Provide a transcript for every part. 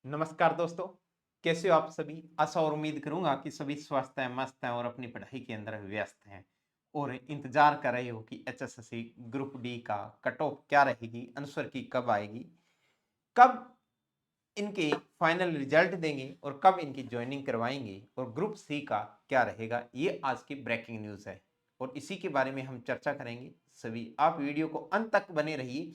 नमस्कार दोस्तों। कैसे हो आप सभी? आशा और उम्मीद करूंगा कि सभी स्वस्थ हैं, मस्त हैं और अपनी पढ़ाई के अंदर व्यस्त हैं और इंतजार कर रहे हो कि एचएसएससी ग्रुप डी का कट ऑफ क्या रहेगी, आंसर की कब आएगी, कब इनके फाइनल रिजल्ट देंगे और कब इनकी ज्वाइनिंग करवाएंगे और ग्रुप सी का क्या रहेगा। ये आज की ब्रेकिंग न्यूज़ है और इसी के बारे में हम चर्चा करेंगे। सभी आप वीडियो को अंत तक बने रहिए।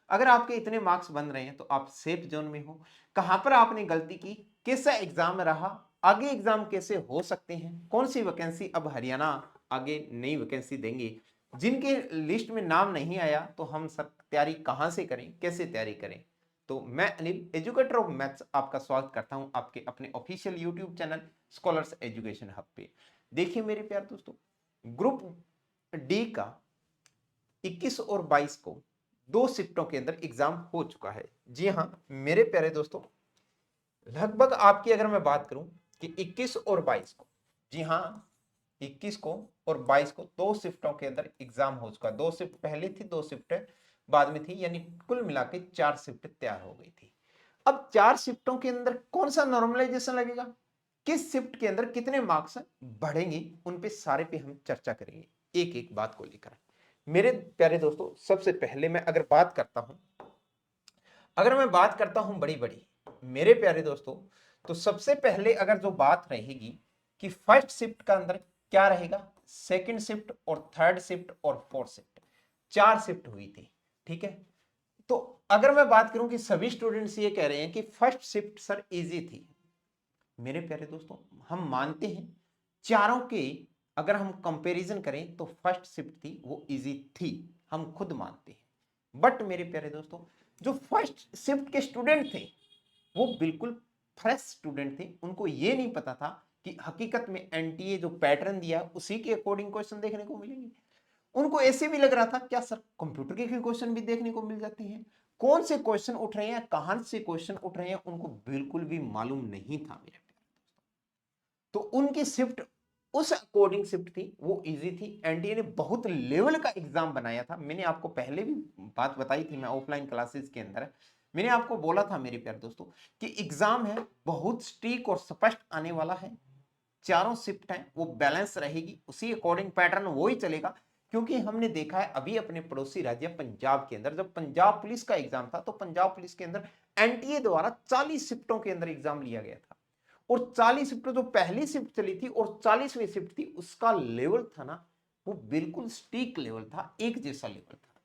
अगर आपके इतने मार्क्स बन रहे हैं तो आप सेफ जोन में हो। कहां पर आपने गलती की, कैसा एग्जाम रहा, आगे एग्जाम कैसे हो सकते हैं, कौन सी वैकेंसी अब हरियाणा आगे नई वैकेंसी देंगे, जिनके लिस्ट में नाम नहीं आया तो हम सब तैयारी कहां से करें, कैसे तैयारी करें। तो मैं अनिल, एजुकेटर ऑफ मैथ्स, आपका स्वागत करता हूं आपके अपने official YouTube channel scholars education hub पे। देखिए मेरे प्यारे दोस्तों, ग्रुप डी का 21 और 22 को दो शिफ्टों के अंदर एग्जाम हो चुका है। जी हाँ मेरे प्यारे दोस्तों, लगभग आपकी अगर मैं बात करूं कि 21 और 22 को, जी हाँ 21 को और 22 को दो शिफ्टों के अंदर एग्जाम हो चुका। दो शिफ्ट पहले थी, दो शिफ्ट बाद में थी, यानी कुल मिला के 4 शिफ्ट तैयार हो गई थी। अब 4 शिफ्टों के अंदर कौन सा नॉर्मलाइजेशन लगेगा, किस शिफ्ट के अंदर कितने मार्क्स बढ़ेंगे, उन पे सारे पे हम चर्चा करेंगे एक एक बात को लेकर। मेरे प्यारे दोस्तों, सबसे पहले मैं अगर मैं बात करता हूं बड़ी बड़ी, मेरे प्यारे दोस्तों, तो सबसे पहले अगर जो बात रहेगी कि फर्स्ट शिफ्ट का अंदर क्या रहेगा, सेकंड शिफ्ट और थर्ड शिफ्ट और फोर्थ शिफ्ट, 4 शिफ्ट हुई थी। ठीक है, तो अगर मैं बात करूं कि सभी स्टूडेंट्स ये कह रहे हैं कि फर्स्ट शिफ्ट सर इजी थी, मेरे प्यारे दोस्तों हम मानते हैं चारों के, अगर हम कंपैरिजन करें तो फर्स्ट शिफ्ट थी वो इजी थी, हम खुद मानते हैं। बट मेरे प्यारे दोस्तों, जो फर्स्ट शिफ्ट के स्टूडेंट थे वो बिल्कुल फ्रेश स्टूडेंट थे, उनको ये नहीं पता था कि हकीकत में एनटीए जो पैटर्न दिया उसी के अकॉर्डिंग क्वेश्चन देखने को मिलेंगे। उनको ऐसे भी लग रहा था क्या सर कंप्यूटर के क्वेश्चन भी देखने को मिल जाते हैं, कौन से क्वेश्चन उठ रहे हैं, कहां से क्वेश्चन उठ रहे हैं, उनको बिल्कुल भी मालूम नहीं था मेरे प्यारे। तो उनकी शिफ्ट उस अकॉर्डिंग शिफ्ट थी, वो इजी थी। एनडीए ने बहुत लेवल का एग्जाम बनाया था, मैंने आपको पहले भी बात बताई थी, मैं ऑफलाइन क्लासेस के अंदर मैंने आपको बोला था मेरे प्यारे दोस्तों कि एग्जाम है बहुत स्ट्रीक और स्पष्ट आने वाला है। चारों शिफ्ट हैं वो बैलेंस रहेगी, उसी अकॉर्डिंग पैटर्न वो ही चलेगा। क्योंकि हमने देखा है अभी अपने पड़ोसी राज्य पंजाब के अंदर जब पंजाब पुलिस का एग्जाम था तो पंजाब पुलिस के अंदर एनटीए द्वारा 40 शिफ्टों के अंदर एग्जाम लिया गया था और 40 शिफ्ट जो पहली शिफ्ट चली थी और 40वीं शिफ्ट थी, उसका लेवल था ना, वो बिल्कुल स्टीक लेवल था, एक जैसा लेवल था।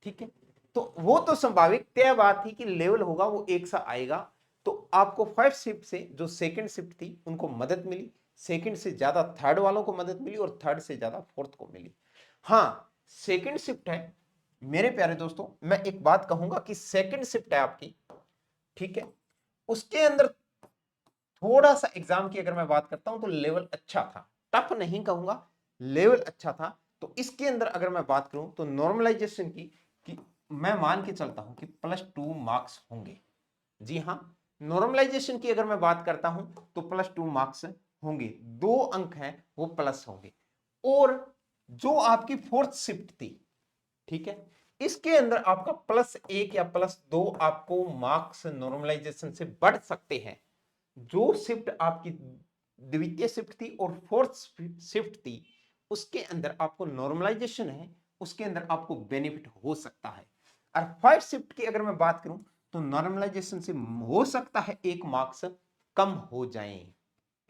ठीक है, तो वो तो स्वाभाविक तय बात थी कि लेवल होगा वो एक सा आएगा। तो आपको फर्स्ट शिफ्ट से जो सेकंड शिफ्ट थी उनको मदद मिली, सेकंड से ज्यादा थर्ड वालों को मदद मिली और थर्ड से ज्यादा फोर्थ को मिली। हाँ, सेकंड शिफ्ट है मेरे प्यारे दोस्तों, मैं एक बात कहूंगा कि सेकंड शिफ्ट है आपकी, ठीक है, उसके अंदर थोड़ा सा एग्जाम की अगर मैं बात करता हूं तो लेवल अच्छा था, टफ नहीं कहूंगा, लेवल अच्छा था। तो इसके अंदर अगर मैं बात करूं तो नॉर्मलाइजेशन की कि मैं मान के चलता हूं कि +2 मार्क्स होंगे। जी हाँ, नॉर्मलाइजेशन की अगर मैं बात करता हूं तो +2 मार्क्स होंगे, 2 अंक हैं वो प्लस होंगे। और जो आपकी फोर्थ शिफ्ट थी, ठीक है, इसके अंदर आपका +1 या +2 आपको मार्क्स नॉर्मलाइजेशन से बढ़ सकते हैं। जो शिफ्ट आपकी द्वितीय शिफ्ट थी और फोर्थ शिफ्ट थी, उसके अंदर आपको नॉर्मलाइजेशन है, उसके अंदर आपको बेनिफिट हो सकता है। और फर्स्ट शिफ्ट की अगर मैं बात करूं तो नॉर्मलाइजेशन से हो सकता है 1 मार्क्स कम हो जाए,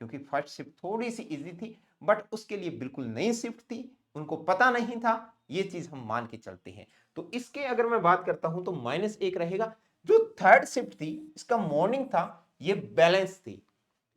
क्योंकि फर्स्ट शिफ्ट थोड़ी सी इजी थी, बट उसके लिए बिल्कुल नई शिफ्ट थी, उनको पता नहीं था, ये चीज हम मान के चलते हैं। तो इसके अगर मैं बात करता हूं तो -1 रहेगा। जो थर्ड शिफ्ट थी, इसका मॉर्निंग था, ये बैलेंस थी,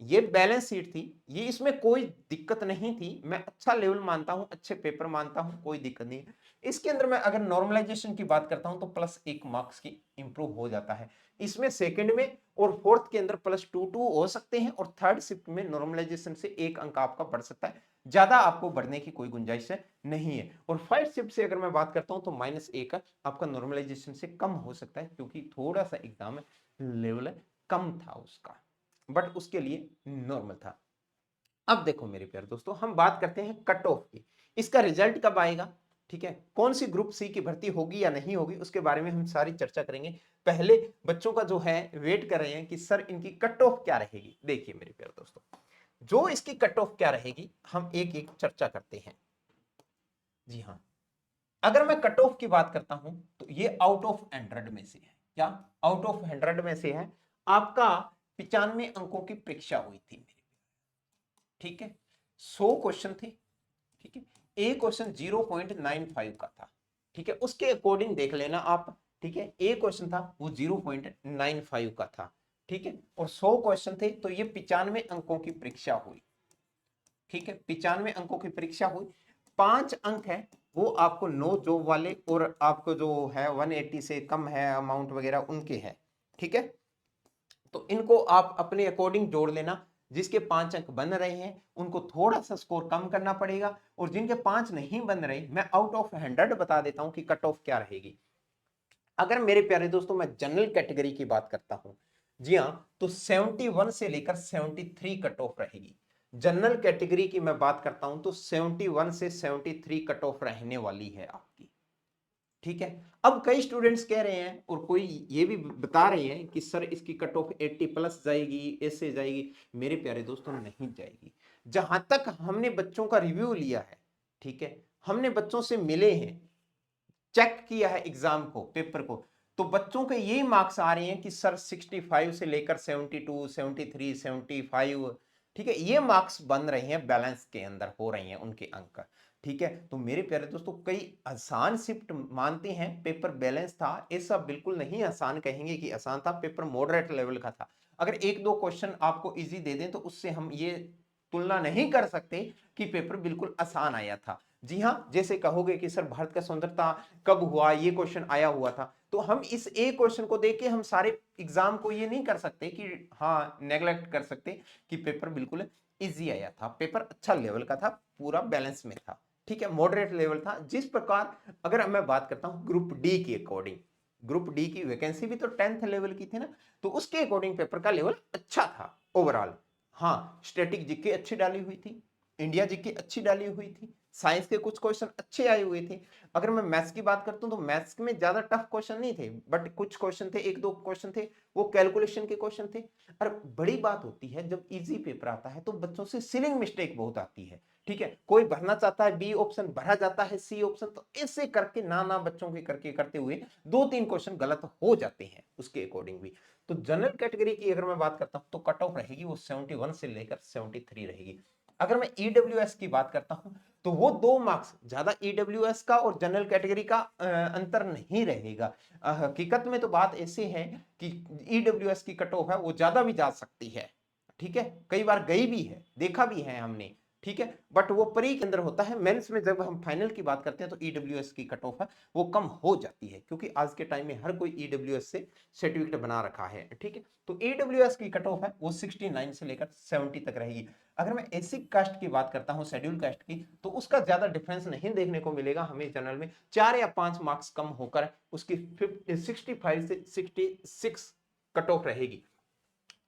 ये बैलेंस शीट थी, ये इसमें कोई दिक्कत नहीं थी, मैं अच्छा लेवल मानता हूं, अच्छे पेपर मानता हूं, कोई दिक्कत नहीं। इसके अंदर मैं अगर नॉर्मलाइजेशन की बात करता हूं तो +1 मार्क्स की इंप्रूव हो जाता है। इसमें सेकंड में और फोर्थ के अंदर +2 हो सकते हैं और थर्ड शिफ्ट में नॉर्मलाइजेशन से 1 अंक आपका बढ़ सकता है, ज्यादा आपको बढ़ने की कोई गुंजाइश नहीं है। और फर्स्ट शिफ्ट से अगर मैं बात करता हूं तो -1 आपका नॉर्मलाइजेशन से कम हो सकता है, क्योंकि थोड़ा सा एग्जाम लेवल कम था उसका, बट उसके लिए नॉर्मल था। अब देखो मेरे प्यारे दोस्तों, हम बात करते हैं कट ऑफ की, इसका रिजल्ट कब आएगा, ठीक है, कौन सी ग्रुप सी की भर्ती होगी या नहीं होगी उसके बारे में हम सारी चर्चा करेंगे। पहले बच्चों का जो है वेट कर रहे हैं कि सर इनकी कट ऑफ क्या रहेगी। देखिए मेरे प्यारे दोस्तों, जो इसकी कट ऑफ क्या रहेगी हम एक एक चर्चा करते हैं। जी हाँ, अगर मैं कट ऑफ की बात करता हूं तो ये आउट ऑफ 100 में से है। क्या आउट ऑफ 100 में से है? आपका 95 अंकों की परीक्षा हुई थी मेरी, ठीक है, 100 क्वेश्चन थे, ठीक है, एक क्वेश्चन 0.95 का था, ठीक है, उसके अकॉर्डिंग देख लेना आप, ठीक है, एक क्वेश्चन था वो 0.95 का था, ठीक है, और 100 क्वेश्चन थे तो ये 95 अंकों की परीक्षा हुई, ठीक है, 95 अंकों की परीक्षा हुई। 5 अंक है वो आपको नो जॉब वाले और आपको जो है 180 से कम है अमाउंट वगैरह उनके है, ठीक है, तो इनको आप अपने अकॉर्डिंग जोड़ लेना। जिसके 5 अंक बन रहे हैं उनको थोड़ा सा स्कोर कम करना पड़ेगा, और जिनके 5 नहीं बन रहे मैं आउट ऑफ 100 बता देता हूं कि कट ऑफ क्या रहेगी। अगर मेरे प्यारे दोस्तों मैं जनरल कैटेगरी की बात करता हूं, जी हां, तो 71 से लेकर 73 कट ऑफ रहेगी। जनरल कैटेगरी की मैं बात करता हूं तो 71 से 73 कट ऑफ रहने वाली है आपकी, ठीक है। अब कई स्टूडेंट्स कह रहे हैं और कोई ये भी बता रहे हैं कि सर इसकी कट ऑफ 80 प्लस जाएगी, ऐसे जाएगी। मेरे प्यारे दोस्तों नहीं जाएगी। जहां तक हमने बच्चों का रिव्यू लिया है, ठीक है, हमने बच्चों से मिले हैं, चेक किया है एग्जाम को, पेपर को, तो बच्चों के यही मार्क्स आ रहे हैं कि सर 65 से लेकर 72, 73, 75, ठीक है, ये मार्क्स बन रहे हैं, बैलेंस के अंदर हो रहे हैं उनके अंक, ठीक है। तो मेरे प्यारे दोस्तों कई आसान शिफ्ट मानते हैं, पेपर बैलेंस था, ऐसा बिल्कुल नहीं आसान कहेंगे कि आसान था, पेपर मॉडरेट लेवल का था। अगर एक दो क्वेश्चन आपको इजी दे दें तो उससे हम ये तुलना नहीं कर सकते कि पेपर बिल्कुल आसान आया था। जी हाँ, जैसे कहोगे कि सर भारत का स्वतंत्रता कब हुआ, ये क्वेश्चन आया हुआ था, तो हम इस एक क्वेश्चन को देख के हम सारे एग्जाम को ये नहीं कर सकते कि हाँ नेग्लेक्ट कर सकते कि पेपर बिल्कुल इजी आया था। पेपर अच्छा लेवल का था, पूरा बैलेंस में था, ठीक है, मॉडरेट लेवल था। जिस प्रकार अगर मैं बात करता हूं ग्रुप डी के अकॉर्डिंग, ग्रुप डी की वैकेंसी भी तो 10th लेवल की थी ना, तो उसके अकॉर्डिंग पेपर का लेवल अच्छा था ओवरऑल। हाँ, स्टैटिक जीके अच्छी डाली हुई थी, इंडिया जीके अच्छी डाली हुई थी, साइंस के कुछ क्वेश्चन अच्छे आए हुए थे। अगर मैं मैथ्स की बात करता हूं तो मैथ्स में ज्यादा टफ क्वेश्चन नहीं थे, बट कुछ क्वेश्चन थे, एक दो क्वेश्चन थे वो कैलकुलेशन के क्वेश्चन थे। और बड़ी बात होती है जब इजी पेपर आता है तो बच्चों से सिलिंग मिस्टेक बहुत आती है, ठीक है, कोई भरना चाहता है बी ऑप्शन, भरा जाता है सी ऑप्शन, तो ऐसे करके ना बच्चों के करके करते हुए 2-3 क्वेश्चन गलत हो जाते हैं उसके अकॉर्डिंग भी। तो जनरल कैटेगरी की अगर मैं बात करता हूं तो कट ऑफ रहेगी वो 71 से लेकर 73 रहेगी। अगर मैं ईडब्ल्यूएस की बात करता हूं तो वो 2 मार्क्स ज्यादा ईडब्ल्यूएस का और जनरल कैटेगरी का अंतर नहीं रहेगा। हकीकत में तो बात ऐसे है कि ईडब्ल्यूएस की कट ऑफ है वो ज्यादा भी जा सकती है, ठीक है, कई बार गई भी है, देखा भी है हमने, ठीक है, बट वो प्री के अंदर होता है। मेंस में जब हम फाइनल की बात करते हैं तो ईडब्ल्यूएस की कट ऑफ है वो कम हो जाती है, क्योंकि आज के टाइम में हर कोई ईडब्ल्यूएस से सर्टिफिकेट बना रखा है, ठीक है। तो ईडब्ल्यूएस की कट ऑफ है वो 69 से लेकर 70 तक रहेगी। अगर मैं एसी कास्ट की बात करता हूं, शेड्यूल कास्ट की, तो उसका ज्यादा डिफरेंस नहीं देखने को मिलेगा हमें जनरल में, 4 या 5 मार्क्स कम होकर उसकी 65 से 66 कट ऑफ रहेगी।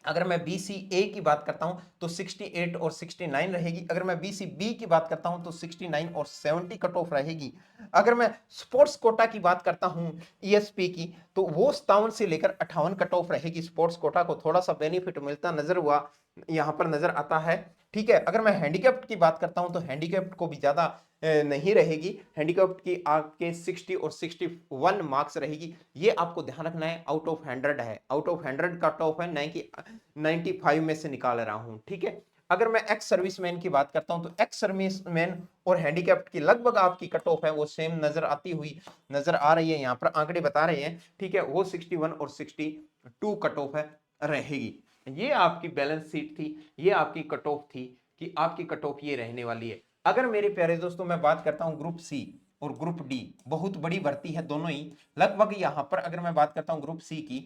अगर मैं BCA की बात करता हूं तो 68 और 69 रहेगी। अगर मैं BCB की बात करता हूं तो 69 और 70 कट ऑफ रहेगी। अगर मैं स्पोर्ट्स कोटा की बात करता हूं ESP की, तो वो 57 से लेकर 58 कट ऑफ रहेगी। स्पोर्ट्स कोटा को थोड़ा सा बेनिफिट मिलता नजर हुआ, यहां पर नजर आता है, ठीक है। अगर मैं हैंडीकैप्ड की बात करता हूं तो हैंडीकैप्ड को भी ज्यादा नहीं रहेगी, हैंडीकैप्ड की आपके 60 और 61 मार्क्स रहेगी। ये आपको ध्यान रखना है, आउट ऑफ 100 है, आउट ऑफ 100 कट ऑफ है, नहीं कि 95 में से निकाल रहा हूं, ठीक है। अगर मैं एक्स सर्विसमैन की बात करता हूं तो एक्स सर्विसमैन और हैंडीकैप्ड की लगभग आपकी कट ऑफ है वो सेम नजर आती हुई नजर आ रही है, यहां पर आंकड़े बता रहे हैं, ठीक है, वो 61 और 62 कट ऑफ है रहेगी। ये आपकी बैलेंस शीट थी, ये आपकी कट ऑफ थी कि आपकी कट ऑफ ये रहने वाली है। अगर मेरे प्यारे दोस्तों मैं बात करता हूं ग्रुप सी और ग्रुप डी, बहुत बड़ी भर्ती है दोनों ही लगभग। यहां पर अगर मैं बात करता हूं ग्रुप सी की,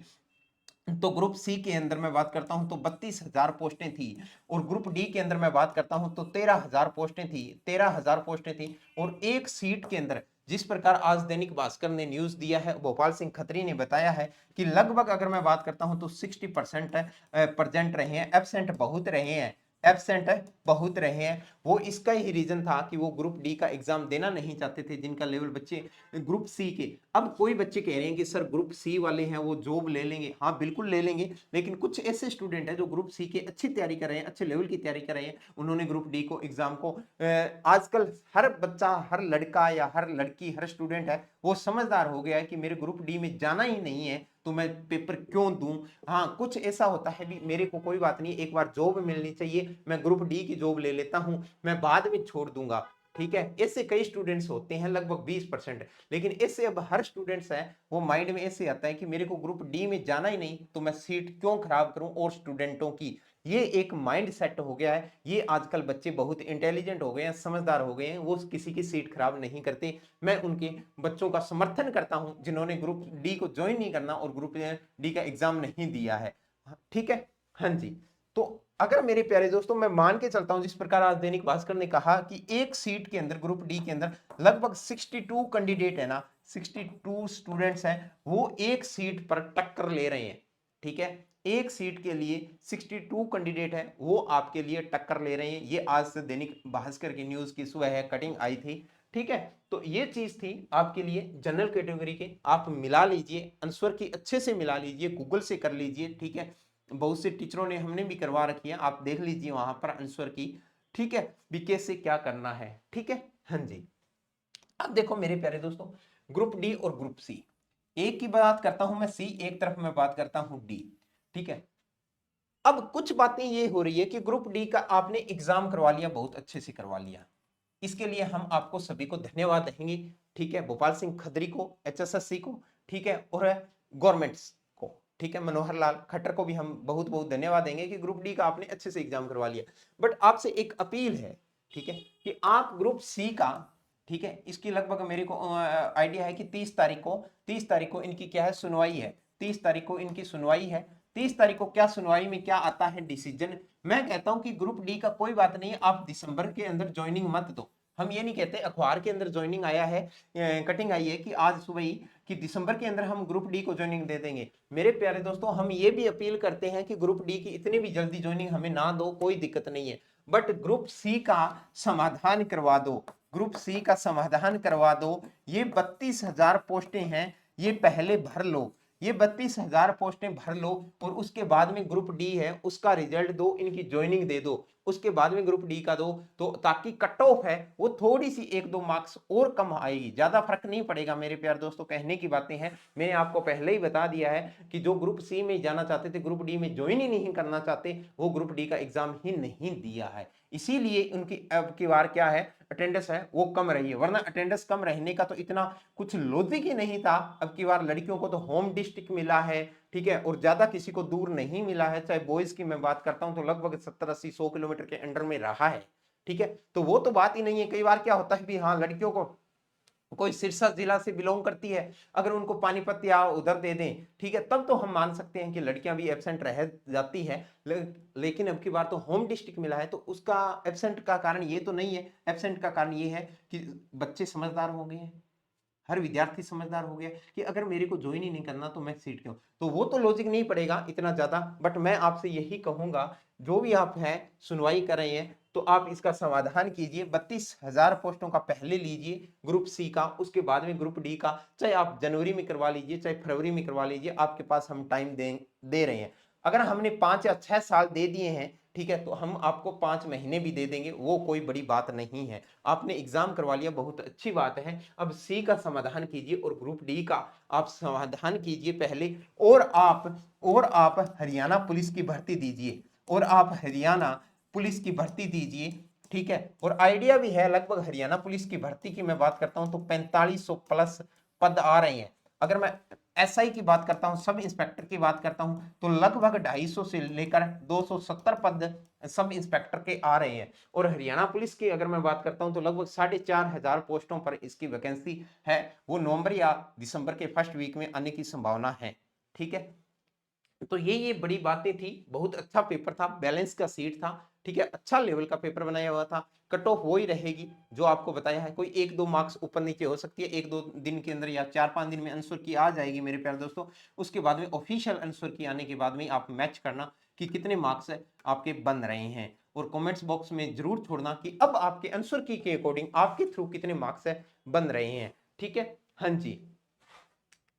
तो ग्रुप सी के अंदर मैं बात करता हूं तो 32,000 पोस्टें थी, और ग्रुप डी के अंदर मैं बात करता हूं तो 13,000 पोस्टें थी, 13,000 पोस्टें थी। और एक सीट के अंदर जिस प्रकार आज दैनिक भास्कर ने न्यूज दिया है, भोपाल सिंह खत्री ने बताया है कि लगभग अगर मैं बात करता हूं तो 60% प्रेजेंट रहे हैं, एब्सेंट बहुत रहे हैं, एब्सेंट बहुत रहे हैं। वो इसका ही रीजन था कि वो ग्रुप डी का एग्जाम देना नहीं चाहते थे, जिनका लेवल बच्चे ग्रुप सी के। अब कोई बच्चे कह रहे हैं कि सर ग्रुप सी वाले हैं वो जॉब ले लेंगे। हाँ बिल्कुल ले लेंगे, लेकिन कुछ ऐसे स्टूडेंट हैं जो ग्रुप सी के अच्छी तैयारी कर रहे हैं, अच्छे लेवल की तैयारी कर रहे हैं, उन्होंने ग्रुप डी को एग्जाम को आजकल हर बच्चा, हर लड़का या हर लड़की, हर स्टूडेंट है वो समझदार हो गया है कि मेरे ग्रुप डी में जाना ही नहीं है तो मैं पेपर क्यों दूं। हाँ कुछ ऐसा होता है भी मेरे को कोई बात नहीं, एक बार जॉब मिलनी चाहिए, मैं ग्रुप डी की जॉब ले लेता हूं, मैं बाद में छोड़ दूंगा। ठीक है, ऐसे कई स्टूडेंट्स होते हैं, लगभग 20%। लेकिन ऐसे अब हर स्टूडेंट्स है वो माइंड में ऐसे आता है कि मेरे को ग्रुप डी में जाना ही नहीं तो मैं सीट क्यों खराब करूं और स्टूडेंटों की। ये एक माइंड सेट हो गया है। ये आजकल बच्चे बहुत इंटेलिजेंट हो गए हैं, समझदार हो गए हैं, वो किसी की सीट खराब नहीं करते। मैं उनके बच्चों का समर्थन करता हूं जिन्होंने ग्रुप डी को ज्वाइन नहीं करना और ग्रुप डी का एग्जाम नहीं दिया है। ठीक है, हाँ जी। तो अगर मेरे प्यारे दोस्तों मैं मान के चलता हूं जिस प्रकार आज दैनिक भास्कर ने कहा कि एक सीट के अंदर ग्रुप डी के अंदर लगभग 62 कैंडिडेट है ना, 62 स्टूडेंट्स हैं, वो एक सीट पर टक्कर ले रहे हैं। ठीक है, एक सीट के लिए 62 कैंडिडेट है वो आपके लिए टक्कर ले रहे हैं। ये आज से दैनिक भास्कर की न्यूज की सुबह है कटिंग आई थी। ठीक है, तो ये चीज थी आपके लिए जनरल कैटेगरी के। आप मिला लीजिए, आंसर की अच्छे से मिला लीजिए, गूगल से कर लीजिए। ठीक है, बहुत से टीचरों ने, हमने भी करवा रखी है, आप देख लीजिए वहां पर आंसर की। ठीक है, बीके से क्या करना है। ठीक है, हाँ जी। अब देखो मेरे प्यारे दोस्तों, ग्रुप डी और ग्रुप सी, एक की बात करता हूं मैं सी, एक तरफ मैं बात करता हूं डी। ठीक है, अब कुछ बातें ये हो रही है कि ग्रुप डी का आपने एग्जाम करवा लिया, बहुत अच्छे से करवा लिया, इसके लिए हम आपको सभी को धन्यवाद देंगे। ठीक है, भोपाल सिंह खत्री को, एचएसएससी को, ठीक है, और गवर्नमेंट्स को। ठीक है, मनोहर लाल खट्टर को भी हम बहुत बहुत धन्यवाद देंगे कि ग्रुप डी का आपने अच्छे से एग्जाम करवा लिया। बट आपसे एक अपील है, ठीक है, कि आप ग्रुप सी का, ठीक है, इसकी लगभग मेरे को आइडिया है कि 30 तारीख को इनकी क्या है, सुनवाई है। 30 तारीख को इनकी सुनवाई है। 30 तारीख को क्या सुनवाई में क्या आता है डिसीजन। मैं कहता हूं कि ग्रुप डी का कोई बात नहीं, आप दिसंबर के अंदर ज्वाइनिंग मत दो। हम ये नहीं कहते, अखबार के अंदर ज्वाइनिंग आया है, कटिंग आई है कि आज सुबह ही कि दिसंबर के अंदर हम ग्रुप डी को ज्वाइनिंग दे देंगे। मेरे प्यारे दोस्तों, हम ये भी अपील करते हैं कि ग्रुप डी की इतनी भी जल्दी ज्वाइनिंग हमें ना दो, कोई दिक्कत नहीं है, बट ग्रुप सी का समाधान करवा दो। ग्रुप सी का समाधान करवा दो। ये 32,000 पोस्टें हैं, ये पहले भर लो, ये 32,000 पोस्टें भर लो, और उसके बाद में ग्रुप डी है उसका रिजल्ट दो, इनकी ज्वाइनिंग दे दो, उसके बाद में ग्रुप डी का दो, तो ताकि कट ऑफ है वो थोड़ी सी 1-2 मार्क्स और कम आएगी, ज्यादा फर्क नहीं पड़ेगा। मेरे प्यारे दोस्तों, कहने की बातें हैं, मैंने आपको पहले ही बता दिया है कि जो ग्रुप सी में जाना चाहते थे, ग्रुप डी में ज्वाइन ही नहीं करना चाहते, वो ग्रुप डी का एग्जाम ही नहीं दिया है। इसीलिए उनकी अब की बार क्या है, अटेंडेंस है वो कम रही है, वरना अटेंडेंस कम रहने का तो इतना कुछ लॉजिक ही नहीं था। अब की बार लड़कियों को तो होम डिस्ट्रिक्ट मिला है, ठीक है, और ज्यादा किसी को दूर नहीं मिला है। चाहे बॉयज की मैं बात करता हूं तो लगभग 70-80-100 किलोमीटर के अंडर में रहा है। ठीक है, तो वो तो बात ही नहीं है। कई बार क्या होता है भी, हाँ लड़कियों को कोई सिरसा जिला से बिलोंग करती है, अगर उनको पानीपत या उधर दे दें, ठीक है, तब तो हम मान सकते हैं कि लड़कियां भी एब्सेंट रह जाती है। लेकिन अब की बार तो होम डिस्ट्रिक्ट मिला है, तो उसका एब्सेंट का कारण ये तो नहीं है, एब्सेंट का कारण ये है कि बच्चे समझदार हो गए हैं, हर विद्यार्थी समझदार हो गया कि अगर मेरे को ज्वाइन ही नहीं करना तो मैं सीट क्यों, तो वो तो लॉजिक नहीं पड़ेगा इतना ज्यादा। बट मैं आपसे यही कहूंगा, जो भी आप हैं सुनवाई कर रहे हैं, तो आप इसका समाधान कीजिए। 32,000 पोस्टों का पहले लीजिए ग्रुप सी का, उसके बाद में ग्रुप डी का, चाहे आप जनवरी में करवा लीजिए चाहे फरवरी में करवा लीजिए, आपके पास हम टाइम दे रहे हैं। अगर हमने 5 या 6 साल दे दिए हैं, ठीक है, तो हम आपको 5 महीने भी दे देंगे, वो कोई बड़ी बात नहीं है। आपने एग्जाम करवा लिया, बहुत अच्छी बात है। अब सी का समाधान कीजिए और ग्रुप डी का आप समाधान कीजिए पहले, और आप हरियाणा पुलिस की भर्ती दीजिए, और आप हरियाणा पुलिस की भर्ती दीजिए। ठीक है, और आइडिया भी है, लगभग हरियाणा पुलिस की भर्ती की मैं बात करता हूं तो 4500 प्लस पद आ रहे हैं। अगर मैं एसआई की बात करता हूं, सब इंस्पेक्टर की बात करता हूं, तो लगभग 250 से लेकर 270 पद सब इंस्पेक्टर के आ रहे हैं। और हरियाणा पुलिस की अगर मैं बात करता हूं तो लगभग 4,500 पोस्टों पर इसकी वैकेंसी है, वो नवंबर या दिसंबर के फर्स्ट वीक में आने की संभावना है। ठीक है, तो ये बड़ी बातें थी। बहुत अच्छा पेपर था, बैलेंस का सीट था, ठीक है, अच्छा लेवल का पेपर बनाया हुआ था। कट ऑफ वो ही रहेगी जो आपको बताया है, कोई 1-2 मार्क्स ऊपर नीचे हो सकती है, 1-2 दिन के अंदर या 4-5 दिन में आंसर की आ जाएगी मेरे प्यारे दोस्तों। उसके बाद में ऑफिशियल आंसर की आने के बाद में आप मैच करना कि कितने मार्क्स आपके बन रहे हैं। और कमेंट्स बॉक्स में जरूर छोड़ना कि अब आपके आंसर की के अकॉर्डिंग आपके थ्रू कितने मार्क्स है बन रहे हैं। ठीक है, हाँ जी,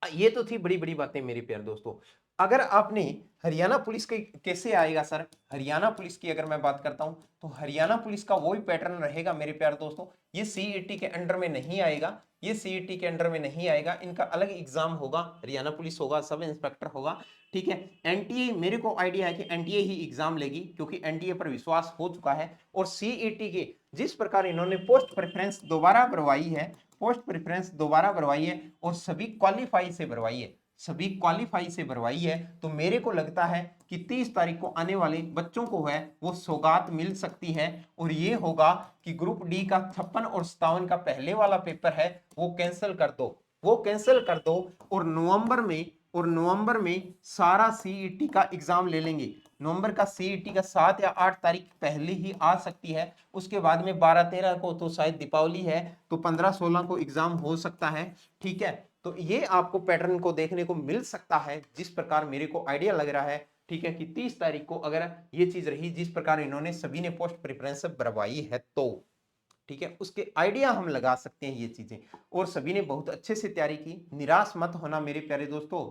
ये तो थी बड़ी बड़ी बातें मेरे प्यारे दोस्तों। अगर आपने हरियाणा पुलिस के कैसे आएगा सर, हरियाणा पुलिस की अगर मैं बात करता हूं तो हरियाणा पुलिस का वही पैटर्न रहेगा मेरे प्यारे दोस्तों। ये सीईटी के अंडर में नहीं आएगा, ये सीईटी के अंडर में नहीं आएगा, इनका अलग एग्जाम होगा, हरियाणा पुलिस होगा, सब इंस्पेक्टर होगा। ठीक है, एनटीए मेरे को आइडिया है कि एनटीए ही एग्जाम लेगी क्योंकि एनटीए पर विश्वास हो चुका है। और सीईटी के जिस प्रकार इन्होंने पोस्ट प्रेफरेंस दोबारा भरवाई है, पोस्ट प्रेफरेंस दोबारा भरवाई है और सभी क्वालिफाई से भरवाई है, सभी क्वालिफाई से भरवाई है, तो मेरे को लगता है कि 30 तारीख को आने वाले बच्चों को है वो सौगात मिल सकती है। और ये होगा कि ग्रुप डी का 56 और 57 का पहले वाला पेपर है वो कैंसिल कर दो, वो कैंसिल कर दो, और नवंबर में सारा सीईटी का एग्जाम ले लेंगे। नवंबर का सीईटी का 7 या 8 तारीख पहले ही आ सकती है, उसके बाद में 12-13 को तो शायद दीपावली है, तो 15-16 को एग्जाम हो सकता है। ठीक है, तो ये आपको पैटर्न को देखने को मिल सकता है जिस प्रकार मेरे को आइडिया लग रहा है। ठीक है, कि 30 तारीख को अगर ये चीज रही जिस प्रकार इन्होंने सभी ने पोस्ट प्रेफरेंस भरवाई है तो ठीक है, उसके आइडिया हम लगा सकते हैं ये चीजें। और सभी ने बहुत अच्छे से तैयारी की, निराश मत होना मेरे प्यारे दोस्तों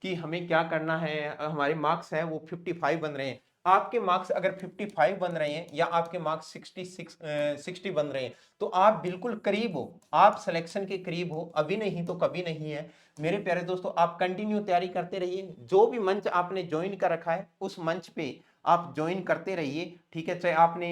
कि हमें क्या करना है, हमारे मार्क्स है वो 55 बन रहे हैं। आपके मार्क्स अगर 55 बन रहे हैं या आपके मार्क्स 60 बन रहे हैं तो आप बिल्कुल करीब हो, आप सिलेक्शन के करीब हो, अभी नहीं तो कभी नहीं है मेरे प्यारे दोस्तों। आप कंटिन्यू तैयारी करते रहिए, जो भी मंच आपने ज्वाइन कर रखा है उस मंच पे आप ज्वाइन करते रहिए। ठीक है, चाहे आपने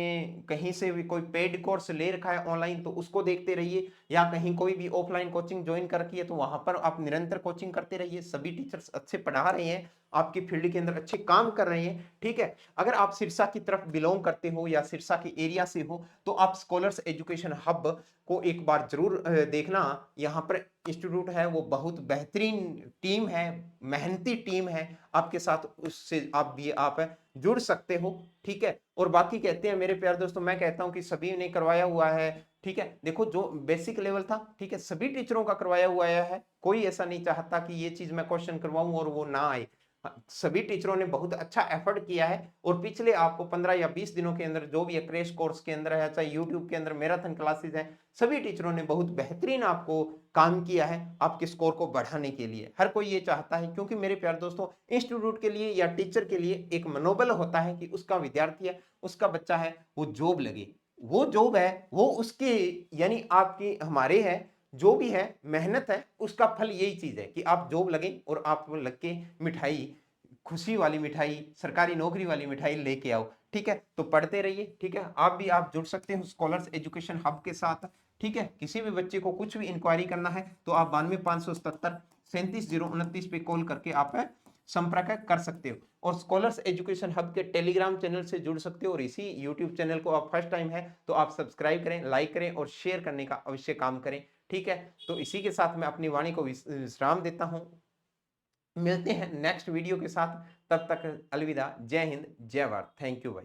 कहीं से भी कोई पेड कोर्स ले रखा है ऑनलाइन तो उसको देखते रहिए, या कहीं कोई भी ऑफलाइन कोचिंग ज्वाइन कर रखी है तो वहां पर आप निरंतर कोचिंग करते रहिए। सभी टीचर्स अच्छे पढ़ा रहे हैं, आपकी फील्ड के अंदर अच्छे काम कर रहे हैं। ठीक है, अगर आप सिरसा की तरफ बिलोंग करते हो या सिरसा के एरिया से हो तो आप स्कॉलर्स एजुकेशन हब को एक बार जरूर देखना। यहाँ पर इंस्टीट्यूट है वो बहुत बेहतरीन टीम है, मेहनती टीम है आपके साथ, उससे आप भी आप जुड़ सकते हो। ठीक है, और बाकी कहते हैं मेरे प्यारे दोस्तों, मैं कहता हूं कि सभी ने करवाया हुआ है। ठीक है, देखो जो बेसिक लेवल था, ठीक है, सभी टीचरों का करवाया हुआ है, कोई ऐसा नहीं चाहता कि ये चीज मैं क्वेश्चन करवाऊं और वो ना आए। सभी टीचरों ने बहुत अच्छा एफर्ट किया है और पिछले आपको 15 या 20 दिनों के अंदर जो भी क्रैश कोर्स के अंदर है, चाहे यूट्यूब के अंदर मैराथन क्लासेस है, सभी टीचरों ने बहुत बेहतरीन आपको काम किया है आपके स्कोर को बढ़ाने के लिए। हर कोई ये चाहता है, क्योंकि मेरे प्यारे दोस्तों इंस्टीट्यूट के लिए या टीचर के लिए एक मनोबल होता है कि उसका विद्यार्थी है, उसका बच्चा है, वो जॉब लगे। वो जॉब है वो उसके यानी आपकी हमारे है, जो भी है मेहनत है उसका फल यही चीज है कि आप जॉब लगे और आप लग के मिठाई, खुशी वाली मिठाई, सरकारी नौकरी वाली मिठाई लेके आओ। ठीक है, तो पढ़ते रहिए। ठीक है, आप जुड़ सकते हो स्कॉलर्स एजुकेशन हब के साथ। ठीक है, किसी भी बच्चे को कुछ भी इंक्वायरी करना है तो आप 92 577 37 029 पे कॉल करके आप संपर्क कर सकते हो और स्कॉलर्स एजुकेशन हब के टेलीग्राम चैनल से जुड़ सकते हो। और इसी यूट्यूब चैनल को आप फर्स्ट टाइम है तो आप सब्सक्राइब करें, लाइक करें और शेयर करने का अवश्य काम करें। ठीक है, तो इसी के साथ मैं अपनी वाणी को विश्राम देता हूं, मिलते हैं नेक्स्ट वीडियो के साथ, तब तक अलविदा, जय हिंद, जय भारत, थैंक यू भाई।